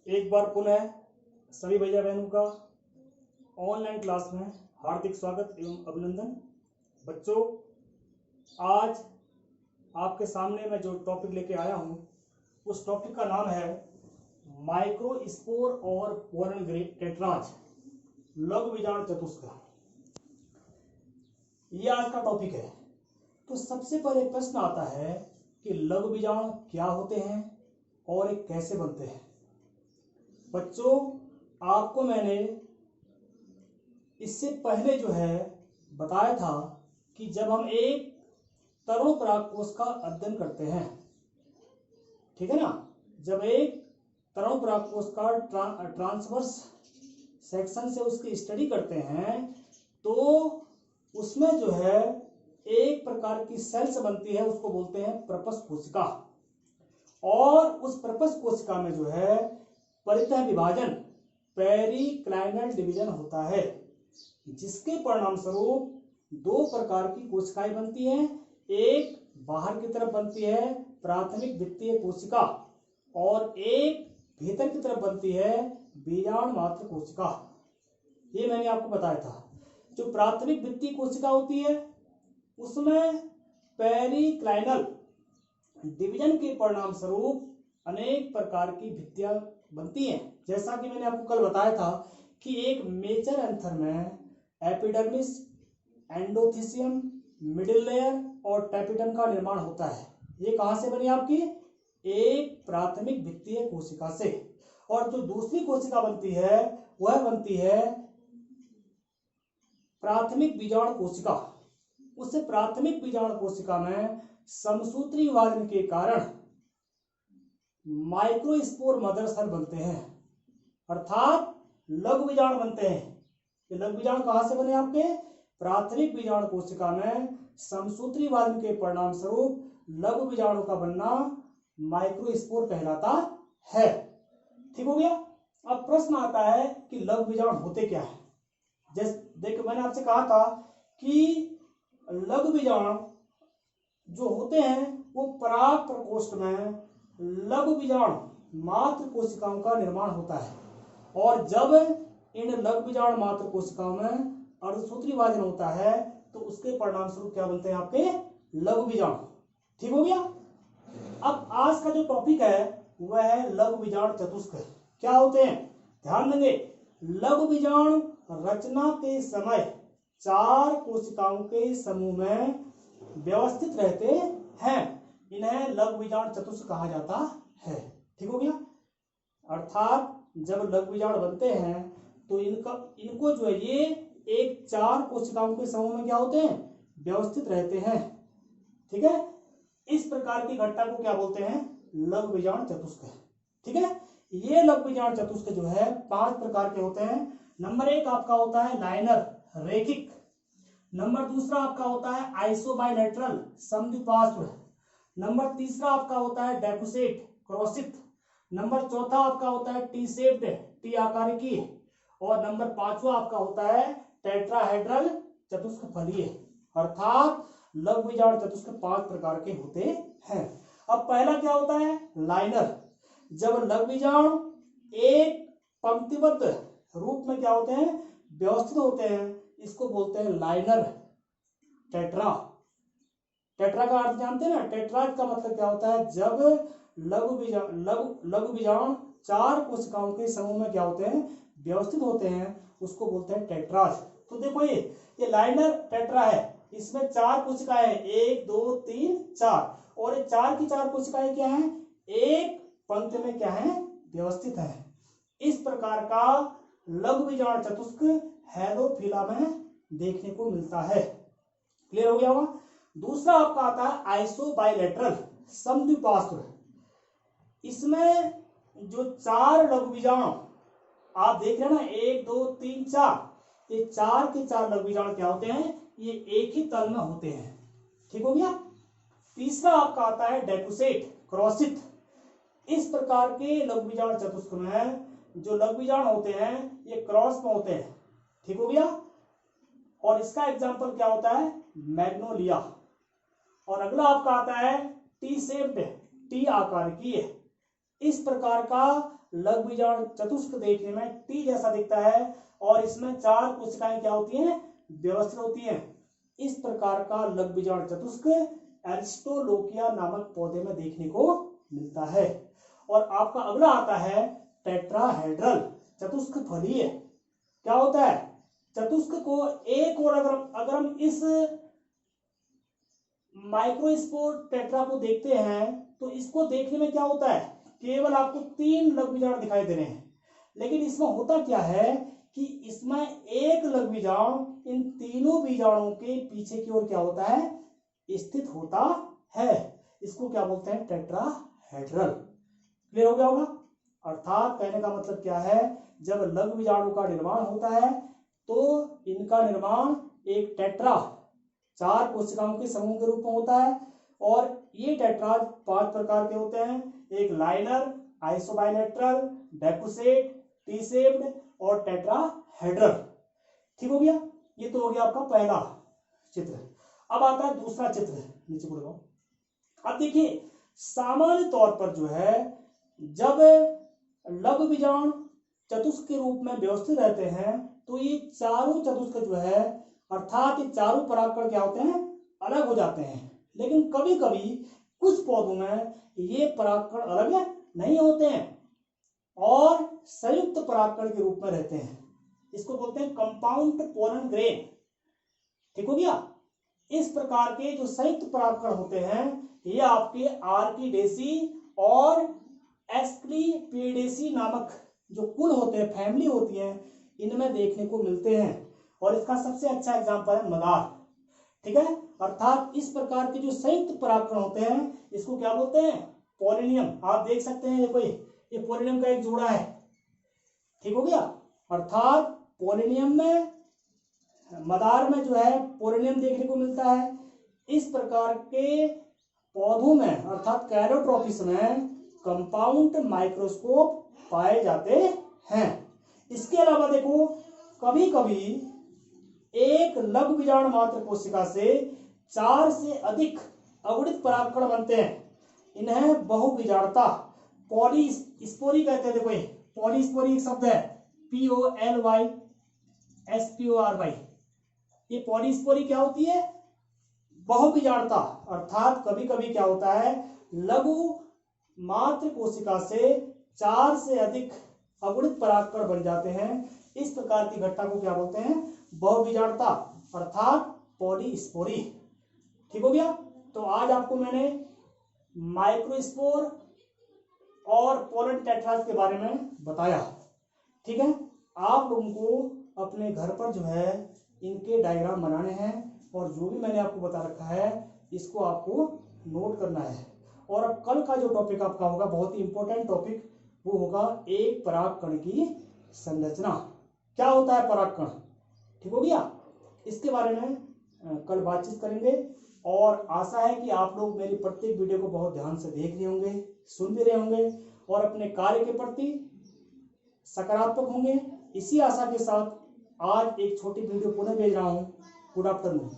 एक बार पुनः सभी भैया बहनों का ऑनलाइन क्लास में हार्दिक स्वागत एवं अभिनंदन। बच्चों, आज आपके सामने मैं जो टॉपिक लेके आया हूं उस टॉपिक का नाम है माइक्रोस्पोर और पोलन टेट्राज, लघु बीजाणु चतुष्क। ये आज का टॉपिक है। तो सबसे पहले प्रश्न आता है कि लघु बीजाणु क्या होते हैं और ये कैसे बनते हैं। बच्चों, आपको मैंने इससे पहले जो है बताया था कि जब हम एक तरुण परागकोश का अध्ययन करते हैं, ठीक है ना, जब एक तरुण परागकोश का ट्रांसवर्स सेक्शन से उसकी स्टडी करते हैं तो उसमें जो है एक प्रकार की सेल्स बनती है, उसको बोलते हैं प्रपस कोशिका। और उस प्रपस कोशिका में जो है परितः विभाजन, पेरिक्लाइनल डिवीजन होता है, जिसके परिणाम स्वरूप दो प्रकार की कोशिकाएं बनती हैं। एक बाहर की तरफ बनती है प्राथमिक वित्तीय कोशिका और एक भीतर की तरफ बनती है बीजाणु मात्र कोशिका। ये मैंने आपको बताया था। जो प्राथमिक वित्तीय कोशिका होती है उसमें पेरिक्लाइनल डिवीजन के परिणाम स्वरूप अनेक प्रकार की भित्तियां बनती हैं। जैसा कि मैंने आपको कल बताया था कि एक मेजर एंथर में एपिडर्मिस, एंडोथीसियम, मिडिल लेयर और टैपिडम का निर्माण होता है। ये कहां से बनी आपकी? एक प्राथमिक भित्तीय कोशिका से। और जो दूसरी कोशिका बनती है वह बनती है प्राथमिक बीजाणु कोशिका। उस प्राथमिक बीजाणु कोशिका में समसूत्री विभाजन के कारण माइक्रोस्पोर मदर सेल बनते हैं, अर्थात लघु बीजाणु बनते हैं। ये लघु बीजाणु कहां से बने आपके? प्राथमिक बीजाणु कोशिका में समसूत्री विभाजन के परिणाम स्वरूप लघु बीजाणु का बनना माइक्रोस्पोर कहलाता है। ठीक हो गया। अब प्रश्न आता है कि लघु बीजाणु होते क्या है। जैसे देखो, मैंने आपसे कहा था कि लघु बीजाणु जो होते हैं वो पराग प्रकोष्ठ में लघु बीजाणु मात्र कोशिकाओं का निर्माण होता है। और जब इन लघु बीजाणु मात्र कोशिकाओं में अर्धसूत्री विभाजन होता है तो उसके परिणाम स्वरूप क्या बनते हैं आपके? लघु बीजाणु। ठीक हो गया। अब आज का जो टॉपिक है वह है लघु बीजाणु चतुष्क। क्या होते हैं? ध्यान देंगे, लघु बीजाणु रचना के समय चार कोशिकाओं के समूह में व्यवस्थित रहते हैं। इन्हें लघु बीजाणु चतुष्क कहा जाता है। ठीक हो गया। अर्थात जब लघु बीजाणु बनते हैं तो इनको जो है ये एक चार कोशिकाओं के समूह में क्या होते हैं? व्यवस्थित रहते हैं। ठीक है। इस प्रकार की घटना को क्या बोलते हैं? लघु बीजाणु चतुष्क। ठीक है। ये लघु बीजाणु चतुष्क जो है 5 प्रकार के होते हैं। नंबर 1 आपका होता है लाइनर, रेखिक। नंबर दूसरा आपका होता है आइसोबाइलेटरल, समद्विपार्श्व। नंबर तीसरा आपका होता है डेकुसेट, क्रॉसित। नंबर चौथा आपका होता है टी शेप्ड, टी आकारिकी। और नंबर 5वां आपका होता है टेट्राहेड्रल, चतुष्क फलीय। अर्थात लघु बीजाणु चतुष्क 5 प्रकार के होते हैं। अब पहला क्या होता है? लाइनर। जब लघु बीजाणु एक पंक्तिबद्ध रूप में क्या होते हैं? व्यवस्थित होते हैं, इसको बोलते हैं लाइनर। टेट्रा, टेट्रा का अर्थ जानते हैं ना? टेट्राज का मतलब क्या होता है? जब लघु बीजाणु चार कोशिकाओं के समूह में क्या होते हैं? व्यवस्थित होते हैं, उसको बोलते हैं टेट्राज। तो देखो ये लाइनर टेट्रा है, इसमें चार कोशिकाएं हैं, 1 2 3 4। और ये चार की चार कोशिकाएं क्या हैं? एक पंक्ति में क्या है? व्यवस्थित है। इस प्रकार का लघु बीजाणु चतुष्क हैलोफिला में देखने को मिलता है। क्लियर हो गया होगा। दूसरा आपका आता है आइसोबाइलेटरल, समद्विपार्श्व। इसमें जो चार लघु बीजाणु आप देख रहे हैं ना, 1 2 3 4, ये चार के चार लघु बीजाणु क्या होते हैं? ये एक ही तल में होते हैं। ठीक हो गया। तीसरा आपका आता है डेकुसेट, क्रॉसित। इस प्रकार के लघु बीजाणु चतुष्क में जो लघु बीजाणु होते हैं ये क्रॉस में होते हैं। ठीक हो गया। और इसका एग्जांपल क्या होता है? मैग्नोलिया। और अगला आपका आता है टी शेप्ड, टी आकार की है। इस प्रकार का लघु बीजाणु चतुष्क देखने में टी जैसा दिखता है और इसमें 4 कोशिकाएं क्या होती हैं, व्यवस्थित होती हैं। इस प्रकार का लघु बीजाणु चतुष्क एरिस्टोलोकिया नामक पौधे में देखने को मिलता है। और आपका अगला आता है टेट्राहेड्रल, चतुष्क फलीय। क्या होता है, चतुष्क को एक और अगर हम इस माइक्रोस्पोर टेट्रा को देखते हैं तो इसको देखने में क्या होता है, केवल आपको 3 लघु बीजाणु दिखाई दे रहे हैं, लेकिन इसमें होता क्या है कि इसमें एक लघु बीजाणु इन तीनों बीजाणुओं के पीछे की ओर क्या होता है, स्थित होता है। इसको क्या बोलते हैं, टेट्राहेड्रल। क्लियर हो गया होगा। अर्थात कहने का मतलब क्या है, जब लघु बीजाणु का निर्माण होता है तो इनका निर्माण एक टेट्रा 4 कोशिकाओं के समूह के रूप में होता है। और ये टेट्राज 5 प्रकार के होते हैं, एक liner, isobilateral, decussate, T shaped और टेट्राहेड्रल। ठीक हो गया। ये तो हो गया आपका पहला चित्र। अब आता है दूसरा चित्र, नीचे बोल रहा हूं। अब देखिए सामान्य तौर पर जो है जब लघु बीजाणु चतुष्क के रूप में व्यवस्थित रहते हैं तो ये चारों चतुष्क जो है अर्थात ये चारों परागकण क्या होते हैं, अलग हो जाते हैं। लेकिन कभी कभी कुछ पौधों में ये परागकण अलग नहीं होते हैं और संयुक्त परागकण के रूप में रहते हैं। इसको बोलते हैं कंपाउंड पोलन ग्रेन। ठीक हो गया। इस प्रकार के जो संयुक्त परागकण होते हैं ये आपके आर्किडेसी और एस्क्लीपिडेसी नामक जो कुल होते हैं, फैमिली होती है, इनमें देखने को मिलते हैं। और इसका सबसे अच्छा एग्जांपल है मदार। ठीक है। अर्थात इस प्रकार के जो संयुक्त परागकण होते हैं इसको क्या बोलते हैं, पोलिनियम। आप देख सकते हैं देखो ये पोलिनियम का एक जोड़ा है। ठीक हो गया। अर्थात पोलिनियम में, मदार में जो है पोलिनियम देखने को मिलता है। इस प्रकार के पौधों में अर्थात कैरोट्रोपिस में कंपाउंड माइक्रोस्कोप पाए जाते हैं। इसके अलावा देखो कभी कभी एक लघु बीजाणु मात्र कोशिका से 4 से अधिक अगुणित परागकण बनते हैं। इन्हें बहुबीजाणुता पॉलीस्पोरी कहते हैं। देखो ये पॉलीस्पोरी एक शब्द है, POLYSPORY। ये पॉलीस्पोरी क्या होती है, बहुबीजाणुता। अर्थात कभी कभी क्या होता है, लघु मात्र कोशिका से 4 से अधिक अगुणित परागकण बन जाते हैं। इस प्रकार की घटना को क्या बोलते हैं, बहुबीजाणुता अर्थात पॉलीस्पोरी। ठीक हो गया। तो आज आपको मैंने माइक्रोस्पोर और पोलन टेट्राज के बारे में बताया। ठीक है। आप लोगों को अपने घर पर जो है इनके डायग्राम बनाने हैं और जो भी मैंने आपको बता रखा है इसको आपको नोट करना है। और अब कल का जो टॉपिक आपका होगा बहुत ही इंपॉर्टेंट टॉपिक, वो होगा एक परागकण की संरचना। क्या होता है परागकण। ठीक हो गया। इसके बारे में कल बातचीत करेंगे और आशा है कि आप लोग मेरी प्रत्येक वीडियो को बहुत ध्यान से देख रहे होंगे, सुन भी रहे होंगे और अपने कार्य के प्रति सकारात्मक होंगे। इसी आशा के साथ आज एक छोटी वीडियो पुनः भेज रहा हूँ। Good afternoon.